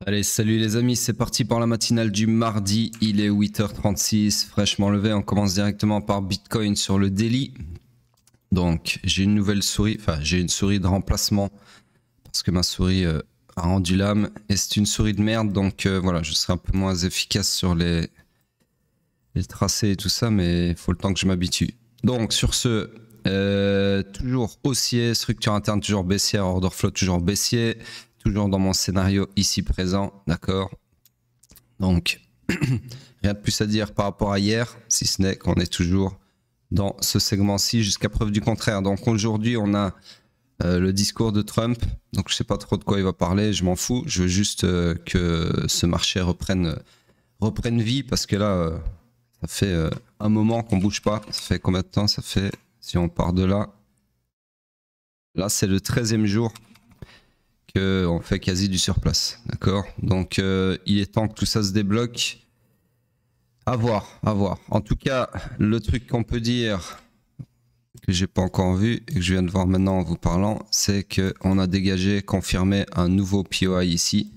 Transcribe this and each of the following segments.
Allez, salut les amis, c'est parti pour la matinale du mardi. Il est 8h36, fraîchement levé. On commence directement par Bitcoin sur le daily. Donc, j'ai une nouvelle souris, enfin, j'ai une souris de remplacement parce que ma souris a rendu l'âme et c'est une souris de merde. Donc, voilà, je serai un peu moins efficace sur les tracés et tout ça, mais il faut le temps que je m'habitue. Donc, sur ce, toujours haussier, structure interne toujours baissière, order flow toujours baissier. Toujours dans mon scénario ici présent, d'accord. Donc, rien de plus à dire par rapport à hier, si ce n'est qu'on est toujours dans ce segment-ci jusqu'à preuve du contraire. Donc aujourd'hui, on a le discours de Trump. Donc je sais pas trop de quoi il va parler, je m'en fous. Je veux juste que ce marché reprenne vie parce que là, ça fait un moment qu'on bouge pas. Ça fait combien de temps? Ça fait, si on part de là, là c'est le 13e jour on fait quasi du surplace, d'accord. Donc il est temps que tout ça se débloque. À voir, à voir. En tout cas, le truc qu'on peut dire que j'ai pas encore vu et que je viens de voir maintenant en vous parlant, c'est que on a dégagé, confirmé un nouveau POI ici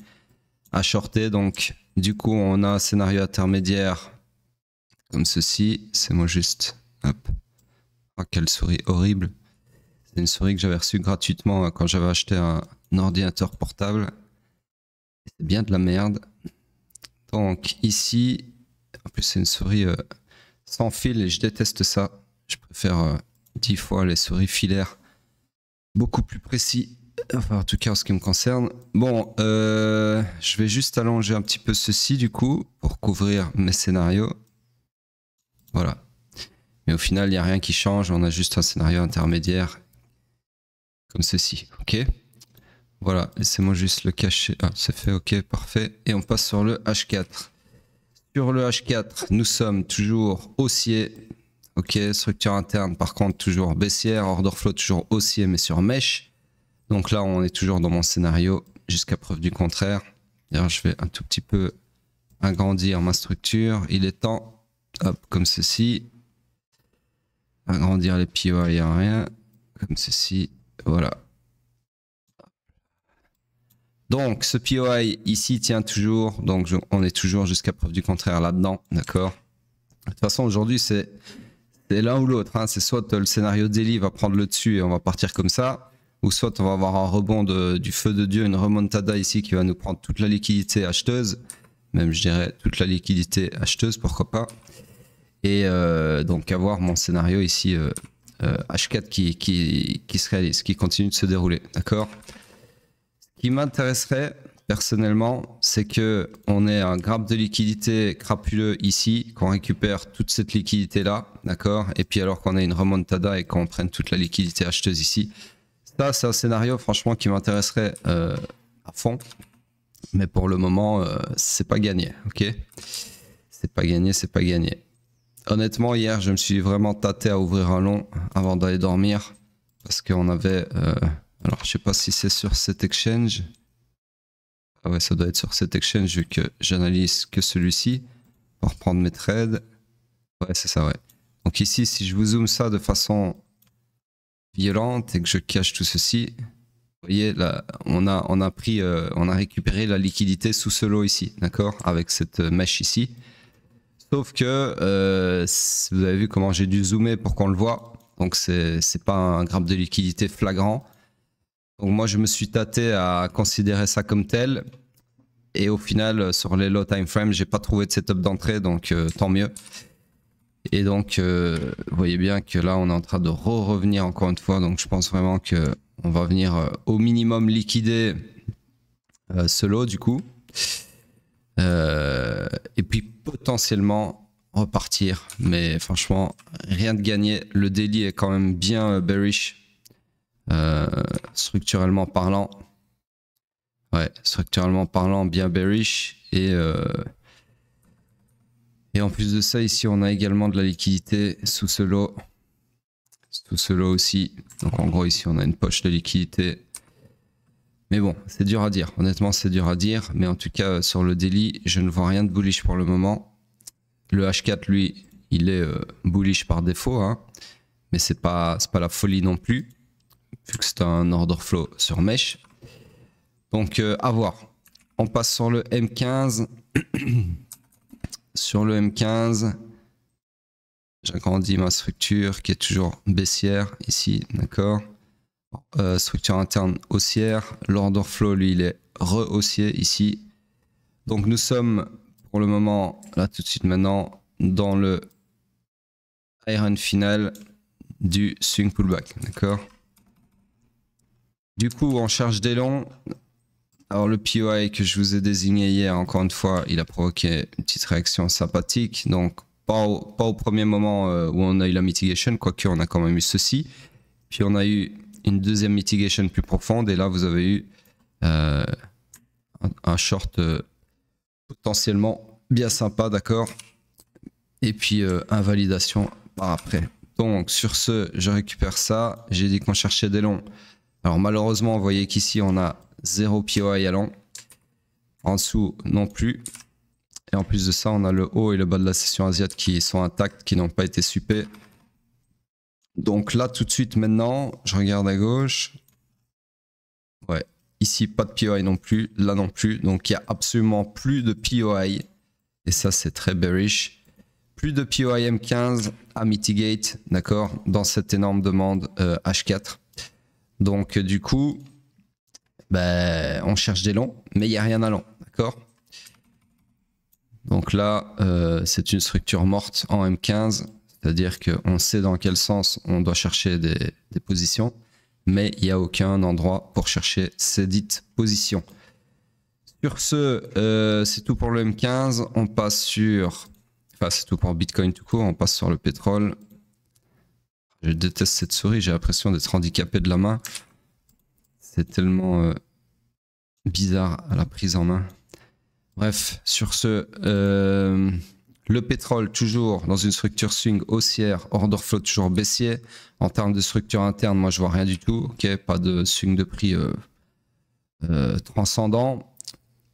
à shorter. Donc du coup, on a un scénario intermédiaire comme ceci. C'est moi juste. Hop. Oh, quelle souris horrible. C'est une souris que j'avais reçue gratuitement quand j'avais acheté un ordinateur portable. C'est bien de la merde. Donc ici, en plus c'est une souris sans fil et je déteste ça. Je préfère 10 fois les souris filaires. Beaucoup plus précis. Enfin en tout cas en ce qui me concerne. Bon, je vais juste allonger un petit peu ceci du coup pour couvrir mes scénarios. Voilà. Mais au final il n'y a rien qui change. On a juste un scénario intermédiaire comme ceci. Ok. Voilà, laissez-moi juste le cacher. Ah, c'est fait, ok, parfait. Et on passe sur le H4. Sur le H4, nous sommes toujours haussier. Ok, structure interne, par contre, toujours baissière. Order flow, toujours haussier, mais sur mesh. Donc là, on est toujours dans mon scénario jusqu'à preuve du contraire. D'ailleurs, je vais un tout petit peu agrandir ma structure. Il est temps, hop, comme ceci. Agrandir les POI et rien. Comme ceci, voilà. Donc, ce POI ici tient toujours. Donc, on est toujours jusqu'à preuve du contraire là-dedans. D'accord. De toute façon, aujourd'hui, c'est l'un ou l'autre. Hein. C'est soit le scénario daily va prendre le dessus et on va partir comme ça. Ou soit on va avoir un rebond du feu de Dieu, une remontada ici qui va nous prendre toute la liquidité acheteuse. Même, je dirais, toute la liquidité acheteuse, pourquoi pas. Et donc, avoir mon scénario ici H4 qui se réalise, qui continue de se dérouler. D'accord. Ce qui m'intéresserait personnellement, c'est que on ait un grappe de liquidité crapuleux ici, qu'on récupère toute cette liquidité là, d'accord. Et puis alors qu'on ait une remontada et qu'on prenne toute la liquidité acheteuse ici. Ça, c'est un scénario franchement qui m'intéresserait à fond. Mais pour le moment, c'est pas gagné, ok. C'est pas gagné, c'est pas gagné. Honnêtement, hier, je me suis vraiment tâté à ouvrir un long avant d'aller dormir parce qu'on avait alors, je sais pas si c'est sur cet exchange. Ah ouais, ça doit être sur cet exchange vu que j'analyse que celui-ci pour prendre mes trades. Ouais, c'est ça, ouais. Donc ici, si je vous zoome ça de façon violente et que je cache tout ceci, vous voyez, là, on a récupéré la liquidité sous ce lot ici, d'accord, avec cette mèche ici. Sauf que vous avez vu comment j'ai dû zoomer pour qu'on le voit. Donc c'est pas un grappe de liquidité flagrant. Donc moi, je me suis tâté à considérer ça comme tel. Et au final, sur les low time frames, j'ai pas trouvé de setup d'entrée, donc tant mieux. Et donc, vous voyez bien que là, on est en train de revenir encore une fois. Donc je pense vraiment qu'on va venir au minimum liquider ce lot du coup. Et puis potentiellement repartir. Mais franchement, rien de gagné. Le daily est quand même bien bearish. Structurellement parlant, ouais, structurellement parlant, bien bearish et en plus de ça, ici on a également de la liquidité sous ce lot aussi. Donc en gros ici on a une poche de liquidité. Mais bon, c'est dur à dire. Honnêtement, c'est dur à dire. Mais en tout cas, sur le daily, je ne vois rien de bullish pour le moment. Le H4, lui, il est bullish par défaut, hein. Mais c'est pas la folie non plus, vu que c'est un order flow sur mesh. Donc à voir. on passe sur le M15. Sur le M15, j'agrandis ma structure qui est toujours baissière ici, d'accord. Structure interne haussière. L'order flow, lui, il est rehaussier ici. Donc nous sommes pour le moment, là tout de suite maintenant, dans le iron final du swing pullback, d'accord. Du coup, on charge des longs. Alors le POI que je vous ai désigné hier, encore une fois, il a provoqué une petite réaction sympathique. Donc pas au premier moment où on a eu la mitigation, quoique on a quand même eu ceci. Puis on a eu une deuxième mitigation plus profonde et là vous avez eu un short potentiellement bien sympa, d'accord. Et puis invalidation par après. Donc sur ce, je récupère ça. J'ai dit qu'on cherchait des longs. Alors malheureusement, vous voyez qu'ici on a 0 POI à long. En dessous non plus. Et en plus de ça, on a le haut et le bas de la session asiatique qui sont intacts, qui n'ont pas été supés. Donc là, tout de suite maintenant, je regarde à gauche. Ouais, ici pas de POI non plus, là non plus. Donc il n'y a absolument plus de POI. Et ça, c'est très bearish. Plus de POI M15 à mitigate, d'accord, dans cette énorme demande H4. Donc du coup, ben, on cherche des longs, mais il n'y a rien à long, d'accord. Donc là, c'est une structure morte en M15, c'est-à-dire qu'on sait dans quel sens on doit chercher des positions, mais il n'y a aucun endroit pour chercher ces dites positions. Sur ce, c'est tout pour le M15, on passe sur... Enfin, c'est tout pour Bitcoin tout court, on passe sur le pétrole. Je déteste cette souris, j'ai l'impression d'être handicapé de la main. C'est tellement bizarre à la prise en main. Bref, sur ce, le pétrole toujours dans une structure swing haussière, order flow toujours baissier. En termes de structure interne, moi je vois rien du tout, ok, pas de swing de prix transcendant.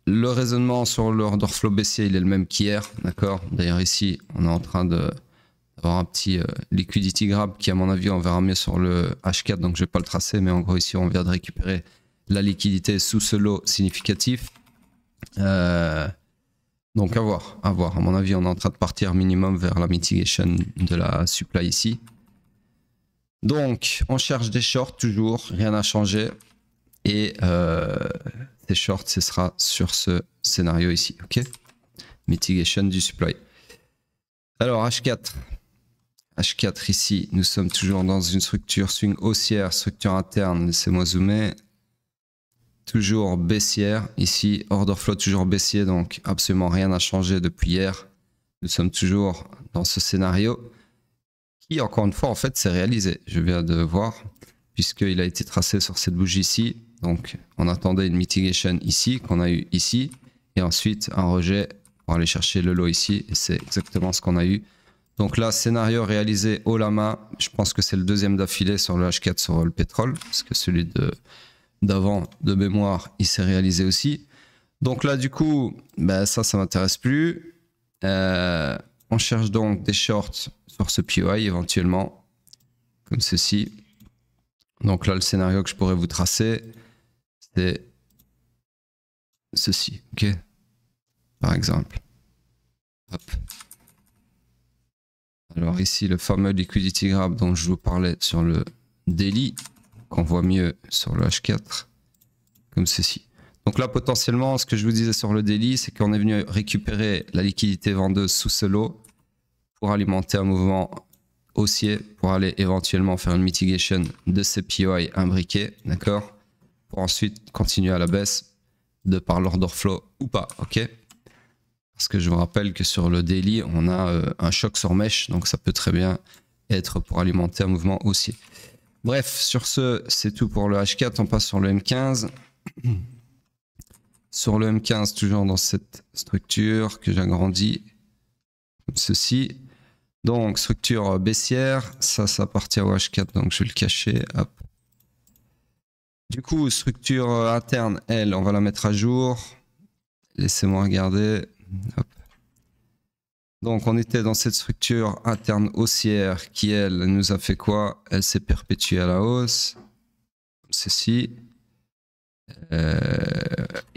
Le raisonnement sur l'order flow baissier, il est le même qu'hier, d'accord. D'ailleurs ici, on est en train d'avoir un petit liquidity grab qui à mon avis on verra mieux sur le H4, donc je vais pas le tracer, mais en gros ici on vient de récupérer la liquidité sous ce lot significatif. Donc à voir. À mon avis, on est en train de partir minimum vers la mitigation de la supply ici. Donc on cherche des shorts toujours, rien n'a changé. Et ces shorts, ce sera sur ce scénario ici, ok. Mitigation du supply. Alors H4. H4 ici, nous sommes toujours dans une structure swing haussière, structure interne, laissez-moi zoomer. Toujours baissière, ici, order flow toujours baissier, donc absolument rien n'a changé depuis hier. Nous sommes toujours dans ce scénario qui, encore une fois, en fait, s'est réalisé. Je viens de voir, puisqu'il a été tracé sur cette bougie ici. Donc, on attendait une mitigation ici, qu'on a eu ici, et ensuite un rejet pour aller chercher le lot ici, et c'est exactement ce qu'on a eu. Donc là, scénario réalisé haut la main, je pense que c'est le deuxième d'affilée sur le H4 sur le pétrole, parce que celui d'avant de mémoire, il s'est réalisé aussi. Donc là, du coup, ben ça m'intéresse plus. On cherche donc des shorts sur ce POI éventuellement, comme ceci. Donc là, le scénario que je pourrais vous tracer, c'est ceci, ok, par exemple. Hop. Alors ici, le fameux liquidity grab dont je vous parlais sur le daily, qu'on voit mieux sur le H4, comme ceci. Donc là, potentiellement, ce que je vous disais sur le daily, c'est qu'on est venu récupérer la liquidité vendeuse sous ce lot pour alimenter un mouvement haussier, pour aller éventuellement faire une mitigation de ces POI imbriqués, d'accord, pour ensuite continuer à la baisse de par l'order flow ou pas, ok. Parce que je vous rappelle que sur le daily, on a un choc sur mèche, donc ça peut très bien être pour alimenter un mouvement haussier. Bref, sur ce, c'est tout pour le H4. On passe sur le M15. Sur le M15, toujours dans cette structure que j'agrandis, comme ceci. Donc, structure baissière. Ça appartient au H4, donc je vais le cacher. Hop. Du coup, structure interne, elle, on va la mettre à jour. Laissez-moi regarder. Hop. Donc on était dans cette structure interne haussière qui elle nous a fait quoi? Elle s'est perpétuée à la hausse, comme ceci.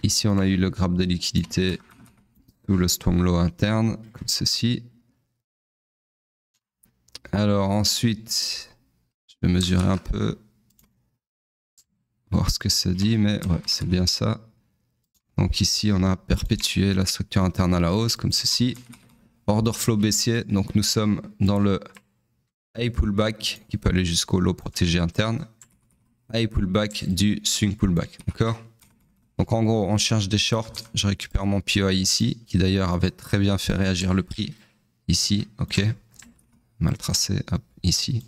Ici, on a eu le grab de liquidité sous le strong low interne, comme ceci. Alors ensuite, je vais mesurer un peu, voir ce que ça dit, mais ouais, c'est bien ça. Donc ici, on a perpétué la structure interne à la hausse, comme ceci. Order flow baissier, donc nous sommes dans le high pullback qui peut aller jusqu'au low protégé interne. High pullback du swing pullback, d'accord? Donc en gros, on cherche des shorts, je récupère mon POI ici, qui d'ailleurs avait très bien fait réagir le prix. Ici, ok. Mal tracé, hop, ici.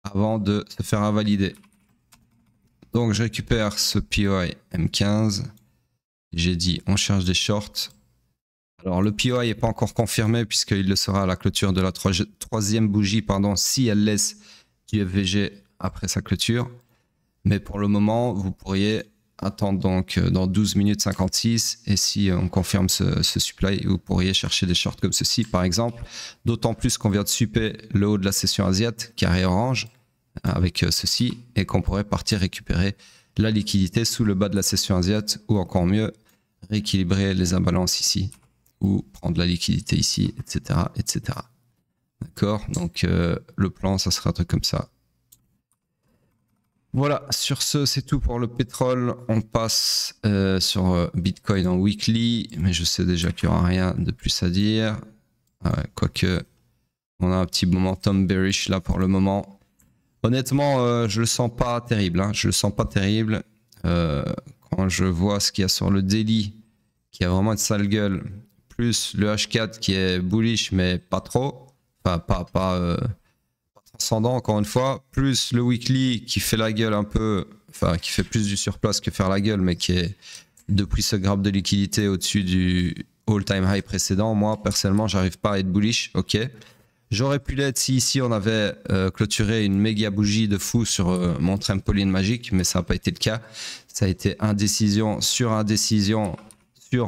Avant de se faire invalider. Donc je récupère ce POI M15. J'ai dit on cherche des shorts. Alors le POI n'est pas encore confirmé puisqu'il le sera à la clôture de la troisième bougie, pardon, si elle laisse du FVG après sa clôture. Mais pour le moment, vous pourriez attendre donc dans 12 minutes 56 et si on confirme ce supply, vous pourriez chercher des shorts comme ceci par exemple. D'autant plus qu'on vient de super le haut de la session asiatique, carré orange, avec ceci et qu'on pourrait partir récupérer la liquidité sous le bas de la session asiatique ou encore mieux rééquilibrer les imbalances ici ou prendre la liquidité ici, etc. etc. D'accord, donc le plan ça sera un truc comme ça. Voilà, sur ce c'est tout pour le pétrole. On passe sur Bitcoin en weekly, mais je sais déjà qu'il n'y aura rien de plus à dire. Quoique on a un petit momentum bearish là pour le moment. Honnêtement, je le sens pas terrible. Hein. Je le sens pas terrible. Quand je vois ce qu'il y a sur le daily, qui a vraiment une sale gueule, plus le H4 qui est bullish mais pas trop, enfin pas transcendant encore une fois, plus le weekly qui fait la gueule un peu, enfin qui fait plus du surplace que faire la gueule, mais qui est depuis ce grab de liquidité au-dessus du all-time high précédent. Moi personnellement, j'arrive pas à être bullish. Ok. J'aurais pu l'être si ici on avait clôturé une méga bougie de fou sur mon trampoline magique, mais ça n'a pas été le cas. Ça a été indécision sur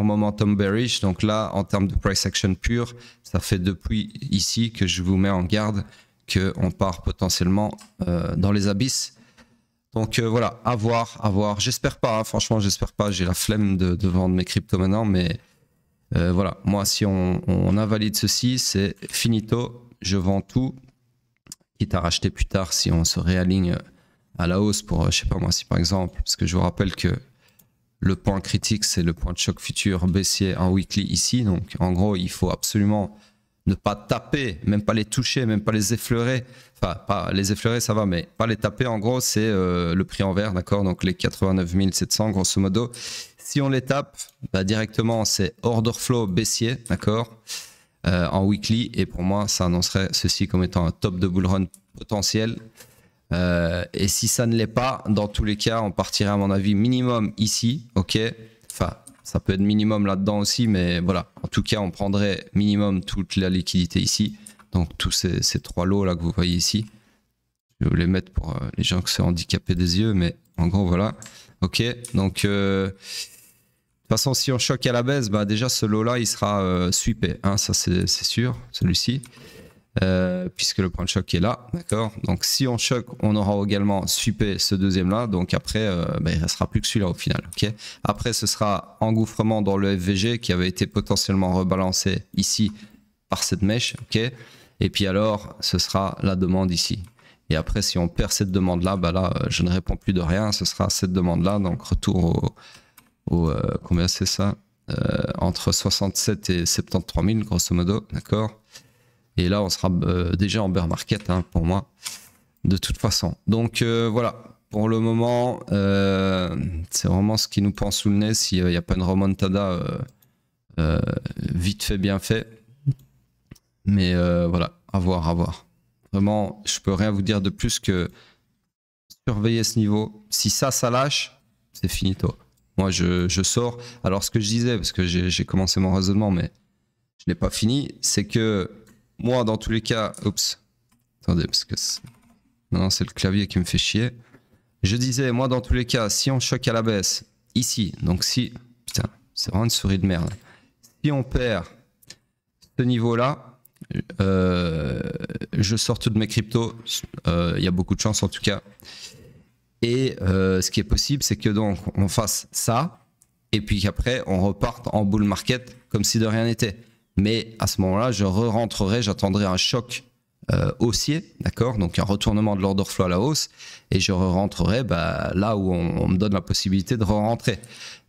momentum bearish. Donc là, en termes de price action pure, ça fait depuis ici que je vous mets en garde qu'on part potentiellement dans les abysses. Donc voilà, à voir. J'espère pas, hein, franchement, j'espère pas. J'ai la flemme de vendre mes cryptos maintenant, mais voilà, moi si on invalide ceci, c'est finito. Je vends tout, quitte à racheter plus tard si on se réaligne à la hausse pour, je sais pas moi, si par exemple, parce que je vous rappelle que le point critique, c'est le point de choc futur baissier en weekly ici. Donc en gros, il faut absolument ne pas taper, même pas les toucher, même pas les effleurer. Enfin, pas les effleurer, ça va, mais pas les taper. En gros, c'est le prix en vert, d'accord? Donc les 89 700, grosso modo. Si on les tape, bah, directement, c'est order flow baissier, d'accord? En weekly, et pour moi ça annoncerait ceci comme étant un top de bull run potentiel, et si ça ne l'est pas, dans tous les cas on partirait à mon avis minimum ici, ok, enfin ça peut être minimum là dedans aussi, mais voilà, en tout cas on prendrait minimum toute la liquidité ici, donc tous ces trois lots là que vous voyez ici. Je vais vous les mettre pour les gens qui sont handicapés des yeux, mais en gros voilà, ok, donc de toute façon, si on choque à la baisse, bah déjà ce lot-là, il sera sweepé, hein, ça c'est sûr, celui-ci, puisque le point de choc est là, d'accord. Donc si on choque, on aura également sweepé ce deuxième-là, donc après, bah, il ne restera plus que celui-là au final, ok. Après, ce sera engouffrement dans le FVG qui avait été potentiellement rebalancé ici par cette mèche, ok. Et puis alors, ce sera la demande ici. Et après, si on perd cette demande-là, bah là, je ne réponds plus de rien, ce sera cette demande-là, donc retour combien c'est ça, entre 67 et 73 000 grosso modo, d'accord. Et là on sera déjà en bear market, hein, pour moi de toute façon. Donc voilà, pour le moment c'est vraiment ce qui nous pend sous le nez s'il n'y a pas une remontada vite fait bien fait, mais voilà, à voir. Vraiment, je peux rien vous dire de plus que surveiller ce niveau. Si ça lâche, c'est finito. Moi, je sors. Alors, ce que je disais, parce que j'ai commencé mon raisonnement, mais je n'ai pas fini, c'est que moi, dans tous les cas... Oups. Attendez, parce que... Non, c'est le clavier qui me fait chier. Je disais, moi, dans tous les cas, si on choque à la baisse, ici, donc si... Putain, c'est vraiment une souris de merde. Si on perd ce niveau-là, je sors toutes mes cryptos. Il y a beaucoup de chance, en tout cas. Et ce qui est possible, c'est que donc on fasse ça, et puis qu'après on reparte en bull market comme si de rien n'était. Mais à ce moment-là, je re-rentrerai, j'attendrai un choc haussier, d'accord, donc un retournement de l'order flow à la hausse, et je re-rentrerai là où on me donne la possibilité de re-rentrer.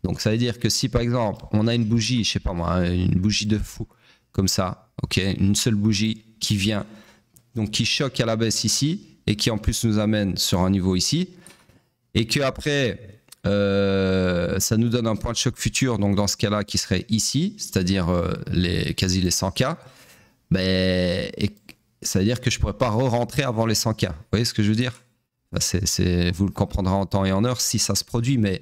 Donc ça veut dire que si par exemple on a une bougie, je sais pas moi, une bougie de fou comme ça, ok, une seule bougie qui vient, donc qui choque à la baisse ici et qui en plus nous amène sur un niveau ici, et que après ça nous donne un point de choc futur, donc dans ce cas-là qui serait ici, c'est-à-dire quasi les 100K, et ça veut dire que je pourrais pas re-rentrer avant les 100K. Vous voyez ce que je veux dire? Vous le comprendrez en temps et en heure si ça se produit, mais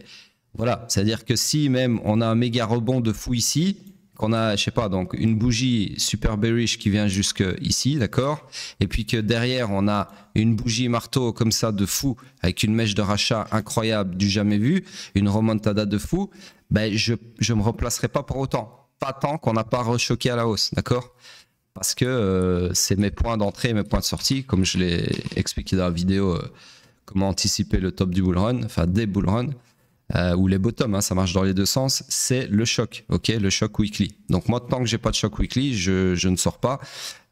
voilà, c'est-à-dire que si même on a un méga rebond de fou ici, qu'on a, je sais pas, donc une bougie super bearish qui vient jusque ici, d'accord, et puis que derrière on a une bougie marteau comme ça de fou avec une mèche de rachat incroyable du jamais vu, une remontada de fou, je me replacerai pas pour autant, pas tant qu'on n'a pas rechoqué à la hausse, d'accord, parce que c'est mes points d'entrée et mes points de sortie, comme je l'ai expliqué dans la vidéo, comment anticiper le top du bull run, enfin des bull run. Ou les bottoms, hein, ça marche dans les deux sens, c'est le choc, ok, le choc weekly. Donc moi, tant que j'ai pas de choc weekly, je ne sors pas,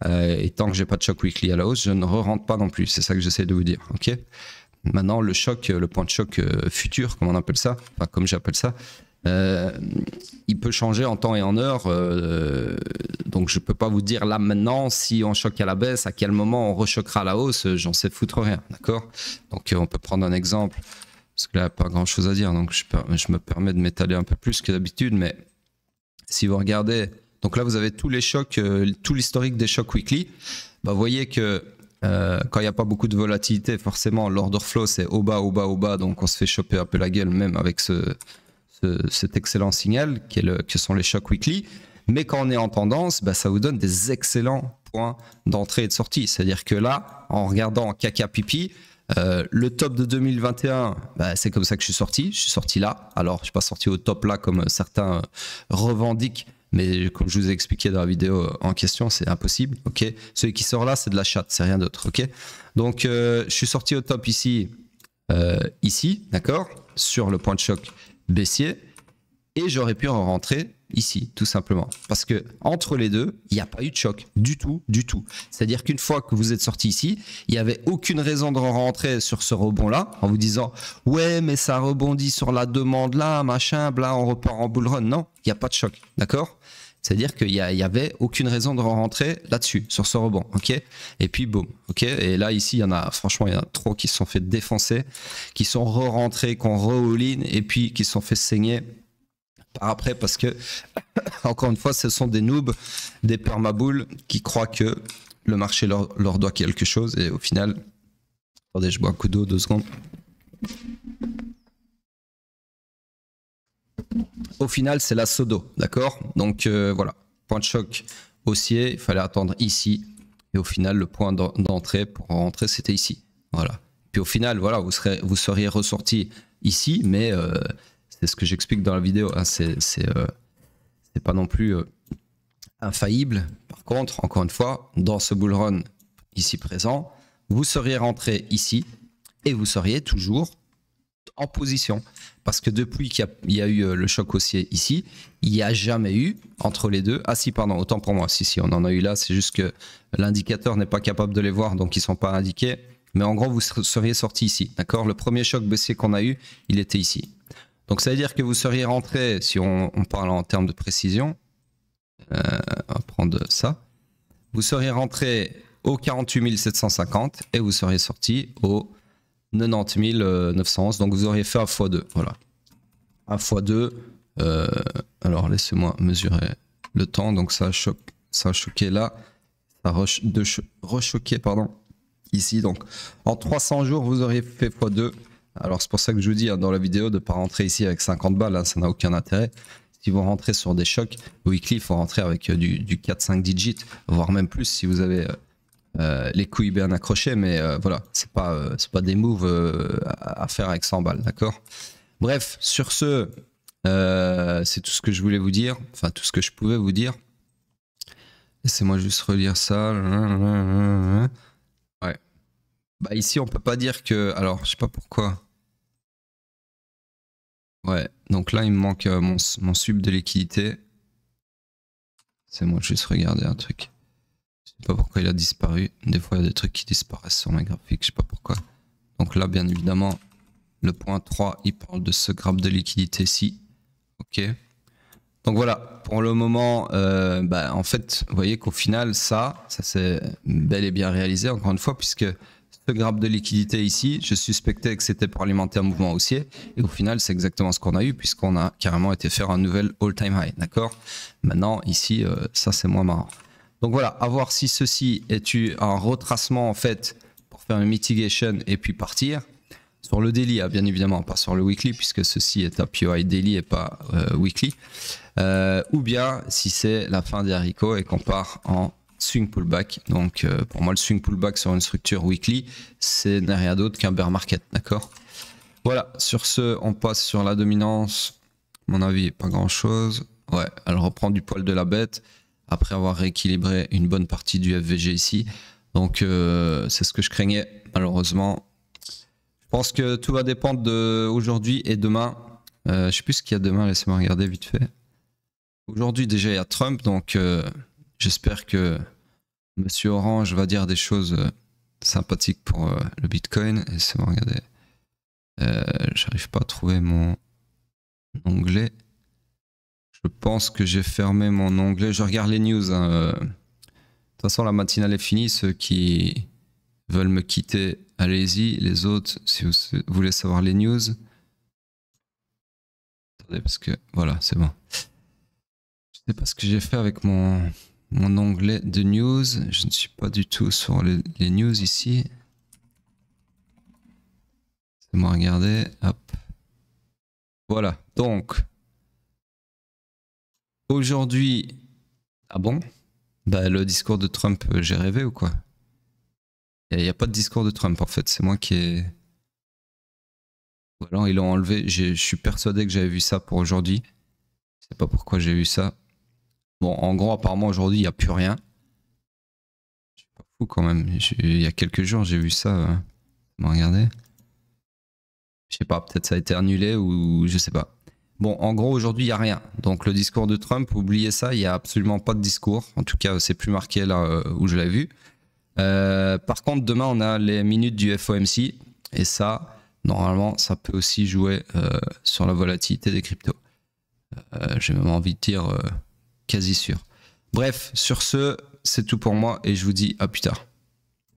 et tant que j'ai pas de choc weekly à la hausse, je ne re-rentre pas non plus. C'est ça que j'essaie de vous dire, ok. Maintenant, le choc, le point de choc futur, comme on appelle ça, enfin comme j'appelle ça, il peut changer en temps et en heure. Donc je peux pas vous dire là maintenant si on choque à la baisse, à quel moment on rechoquera à la hausse, j'en sais foutre rien, d'accord. Donc on peut prendre un exemple. Parce que là, il n'y a pas grand chose à dire, donc je me permets de m'étaler un peu plus que d'habitude, mais si vous regardez, donc là vous avez tous les chocs, tout l'historique des chocs weekly, vous voyez que quand il n'y a pas beaucoup de volatilité, forcément l'order flow c'est au bas, au bas, au bas, donc on se fait choper un peu la gueule même avec cet excellent signal que sont les chocs weekly, mais quand on est en tendance, ça vous donne des excellents points d'entrée et de sortie, c'est-à-dire que là, en regardant caca pipi, le top de 2021, c'est comme ça que je suis sorti. Je suis sorti là. Alors, je ne suis pas sorti au top là comme certains revendiquent, mais comme je vous ai expliqué dans la vidéo en question, c'est impossible. Ok, celui qui sort là, c'est de la chatte, c'est rien d'autre. Ok, donc je suis sorti au top ici, d'accord, sur le point de choc baissier, et j'aurais pu en rentrer ici, tout simplement. Parce que entre les deux, il n'y a pas eu de choc du tout, du tout. C'est-à-dire qu'une fois que vous êtes sorti ici, il n'y avait aucune raison de rentrer sur ce rebond-là en vous disant « Ouais, mais ça rebondit sur la demande là, machin, bla, on repart en bull run. » Non, il n'y a pas de choc, d'accord? C'est-à-dire qu'il n'y avait aucune raison de rentrer là-dessus, sur ce rebond, ok? Et puis, boum, ok? Et là, ici, il y en a, franchement, il y en a trop qui se sont fait défoncer, qui sont re-rentrés, qui ont re-all-in, et puis qui se sont fait saigner par après, parce que, encore une fois, ce sont des noobs, des permaboules qui croient que le marché leur doit quelque chose, et au final, attendez, je bois un coup d'eau, 2 secondes. Au final, c'est la sodo, d'accord? Donc voilà, point de choc haussier, il fallait attendre ici, et au final, le point d'entrée pour rentrer, c'était ici, voilà. Puis au final, voilà, vous seriez ressorti ici, mais c'est ce que j'explique dans la vidéo, hein, c'est pas non plus infaillible. Par contre, encore une fois, dans ce bull run ici présent, vous seriez rentré ici et vous seriez toujours en position. Parce que depuis qu'il y a eu le choc haussier ici, il n'y a jamais eu entre les deux. Ah si, pardon, autant pour moi. Si, on en a eu là. C'est juste que l'indicateur n'est pas capable de les voir, donc ils ne sont pas indiqués. Mais en gros, vous seriez sorti ici. D'accord? Le premier choc baissier qu'on a eu, il était ici. Donc ça veut dire que vous seriez rentré, si on parle en termes de précision, on va prendre ça, vous seriez rentré au 48 750 et vous seriez sorti au 90 911, donc vous auriez fait un x2, voilà. Un x2, alors laissez-moi mesurer le temps, donc ça a choqué là, ça a rechoqué, pardon, ici, donc en 300 jours vous auriez fait x2. Alors c'est pour ça que je vous dis hein, dans la vidéo de ne pas rentrer ici avec 50 balles, hein, ça n'a aucun intérêt. Si vous rentrez sur des chocs weekly, il faut rentrer avec du 4-5 digits, voire même plus si vous avez les couilles bien accrochées, mais voilà, c'est pas des moves à faire avec 100 balles, d'accord? Bref, sur ce, c'est tout ce que je voulais vous dire, enfin tout ce que je pouvais vous dire. Laissez-moi juste relire ça. Ouais. Ici, on peut pas dire que... Alors, je sais pas pourquoi. Ouais, donc là il me manque mon sub de liquidité. C'est moi juste regarder un truc. Je sais pas pourquoi il a disparu. Des fois il y a des trucs qui disparaissent sur mes graphiques, je sais pas pourquoi. Donc là bien évidemment le point 3 il parle de ce graphe de liquidité-ci. Ok. Donc voilà, pour le moment, en fait, vous voyez qu'au final, ça s'est bel et bien réalisé, encore une fois, puisque ce graphe de liquidité ici, je suspectais que c'était pour alimenter un mouvement haussier, et au final, c'est exactement ce qu'on a eu, puisqu'on a carrément été faire un nouvel all-time high, d'accord? Maintenant, ici, ça c'est moins marrant. Donc voilà, à voir si ceci est un retracement, en fait, pour faire une mitigation et puis partir. Sur le daily, bien évidemment, pas sur le weekly, puisque ceci est un POI daily et pas weekly. Ou bien si c'est la fin des haricots et qu'on part en swing pullback. Donc pour moi le swing pullback sur une structure weekly, c'est rien d'autre qu'un bear market, d'accord? Voilà, sur ce on passe sur la dominance. À mon avis pas grand chose. Ouais, elle reprend du poil de la bête après avoir rééquilibré une bonne partie du FVG ici. Donc c'est ce que je craignais malheureusement. Je pense que tout va dépendre de aujourd'hui et demain. Je sais plus ce qu'il y a demain, laissez-moi regarder vite fait. Aujourd'hui déjà il y a Trump, donc j'espère que Monsieur Orange va dire des choses sympathiques pour le Bitcoin. Laissez-moi regarder. J'arrive pas à trouver mon onglet. Je pense que j'ai fermé mon onglet. Je regarde les news. Hein. De toute façon la matinale est finie. Ceux qui veulent me quitter, allez-y. Les autres, si vous voulez savoir les news. Attendez parce que voilà, c'est bon. Je sais pas ce que j'ai fait avec mon onglet de news. Je ne suis pas du tout sur les news ici. Laissez-moi regarder. Hop. Voilà. Donc, aujourd'hui... Ah bon? Bah, le discours de Trump, j'ai rêvé ou quoi? Il n'y a pas de discours de Trump en fait. C'est moi qui ai... Ou alors ils l'ont enlevé. Je suis persuadé que j'avais vu ça pour aujourd'hui. Je sais pas pourquoi j'ai vu ça. Bon, en gros, apparemment aujourd'hui, il n'y a plus rien. Je suis pas fou quand même. Il y a quelques jours, j'ai vu ça. Regardez. Je sais pas, peut-être ça a été annulé ou je sais pas. Bon, en gros, aujourd'hui, il n'y a rien. Donc, le discours de Trump, oubliez ça, il n'y a absolument pas de discours. En tout cas, c'est plus marqué là où je l'ai vu. Par contre, demain, on a les minutes du FOMC. Et ça, normalement, ça peut aussi jouer sur la volatilité des cryptos. J'ai même envie de dire quasi sûr. Bref, sur ce, c'est tout pour moi et je vous dis à plus tard.